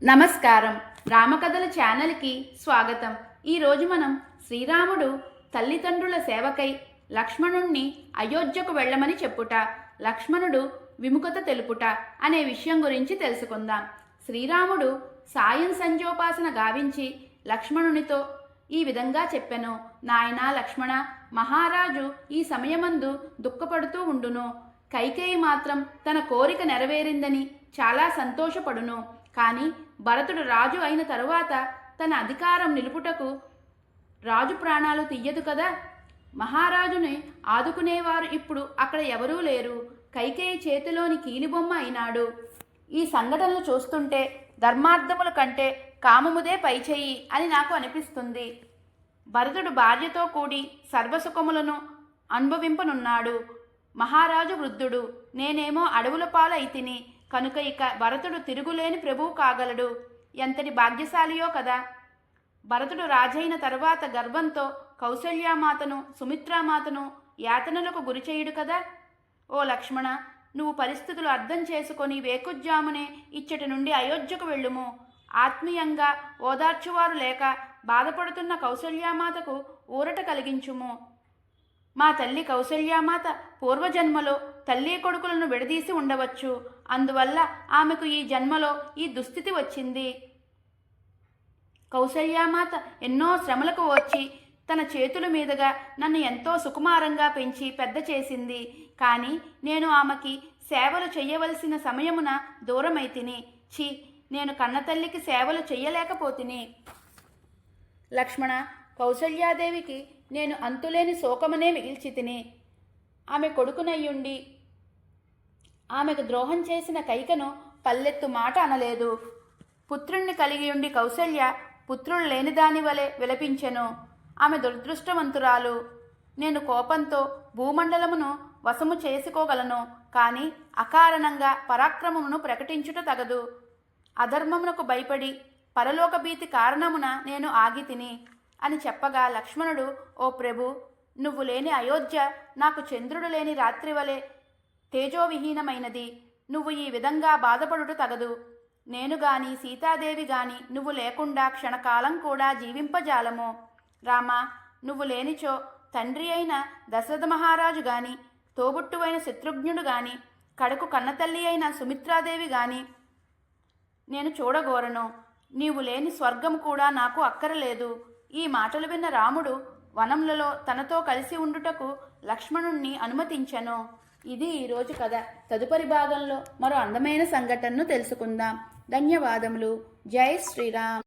నమస్కారం. రామకథల ఛానల్కి స్వాగతం. ఈరోజు మనం శ్రీరాముడు తల్లిదండ్రుల సేవకై లక్ష్మణుణ్ణి అయోధ్యకు వెళ్ళమని చెప్పుట, లక్ష్మణుడు విముఖత తెలుపుట అనే విషయం గురించి తెలుసుకుందాం. శ్రీరాముడు సాయం సంజోపాసన గావించి లక్ష్మణునితో ఈ విధంగా చెప్పెను. నాయనా లక్ష్మణ, మహారాజు ఈ సమయమందు దుఃఖపడుతూ ఉండును. కైకేయి మాత్రం తన కోరిక నెరవేరిందని చాలా సంతోషపడును. కానీ భరతుడు రాజు అయిన తరువాత తన అధికారం నిలుపుటకు రాజు ప్రాణాలు తీయదు కదా. మహారాజుని ఆదుకునేవారు ఇప్పుడు అక్కడ ఎవరూ లేరు. కైకేయి చేతిలోని కీలిబొమ్మ అయినాడు. ఈ సంఘటనలు చూస్తుంటే ధర్మార్థముల కంటే కామముదే పైచేయి అని నాకు అనిపిస్తుంది. భరతుడు భార్యతో కూడి సర్వసుఖములను అనుభవింపనున్నాడు. మహారాజు వృద్ధుడు, నేనేమో అడవుల పాలైతిని. కనుక ఇక భరతుడు తిరుగులేని ప్రభువు కాగలడు. ఎంతటి భాగ్యశాలియో కదా. భరతుడు రాజైన తరువాత గర్వంతో కౌసల్యామాతను సుమిత్రామాతను యాతనలకు గురిచేయుడు కదా. ఓ లక్ష్మణ, నువ్వు పరిస్థితులు అర్థం చేసుకొని వేకుజ్జామునే ఇచ్చటి నుండి అయోధ్యకు వెళ్ళుము. ఆత్మీయంగా ఓదార్చువారు లేక బాధపడుతున్న కౌసల్యామాతకు ఊరట కలిగించుము. మా తల్లి కౌసల్యామాత పూర్వజన్మలో తల్లి కొడుకులను విడదీసి ఉండవచ్చు. అందువల్ల ఆమెకు ఈ జన్మలో ఈ దుస్థితి వచ్చింది. కౌసల్యామాత ఎన్నో శ్రమలకు వచ్చి తన చేతుల మీదుగా నన్ను ఎంతో సుకుమారంగా పెంచి పెద్ద చేసింది. కానీ నేను ఆమెకి సేవలు చెయ్యవలసిన సమయమున దూరమైతిని. నేను కన్నతల్లికి సేవలు చెయ్యలేకపోతిని. లక్ష్మణ, కౌసల్యాదేవికి నేను అంతులేని శోకమునే మిగిల్చి తిని. ఆమె కొడుకునయ్యుండి ఆమెకు ద్రోహం చేసిన కైకను పల్లెత్తు మాట అనలేదు. పుత్రుణ్ణి కలిగియుండి కౌసల్య పుత్రులు లేని దాని వలె విలపించెను. ఆమె దురదృష్టవంతురాలు. నేను కోపంతో భూమండలమును వశము చేసుకోగలను, కానీ అకారణంగా పరాక్రమమును ప్రకటించుట తగదు. అధర్మమునకు భయపడి పరలోక భీతి కారణమున నేను ఆగితిని అని చెప్పగా లక్ష్మణుడు, ఓ ప్రభు, నువ్వు లేని అయోధ్య నాకు చంద్రుడు లేని రాత్రి వలె తేజోవిహీనమైనది. నువ్వు ఈ విధంగా బాధపడుట తగదు. నేను గాని సీతాదేవి గాని నువ్వు లేకుండా క్షణకాలం కూడా జీవింపజాలము. రామా, నువ్వు లేనిచో తండ్రి అయిన దశరథ మహారాజు గాని తోబుట్టువైన శత్రుఘ్నుడు గాని కడకు కన్నతల్లి అయిన సుమిత్రాదేవి గాని నేను చూడగోరను. నీవు లేని స్వర్గం కూడా నాకు అక్కరలేదు. ఈ మాటలు విన్న రాముడు వనములలో తనతో కలిసి ఉండుటకు లక్ష్మణుణ్ణి అనుమతించెను. ఇది ఈరోజు కథ. తదుపరి భాగంలో మరో అందమైన సంఘటనను తెలుసుకుందాం. ధన్యవాదములు. జై శ్రీరామ్.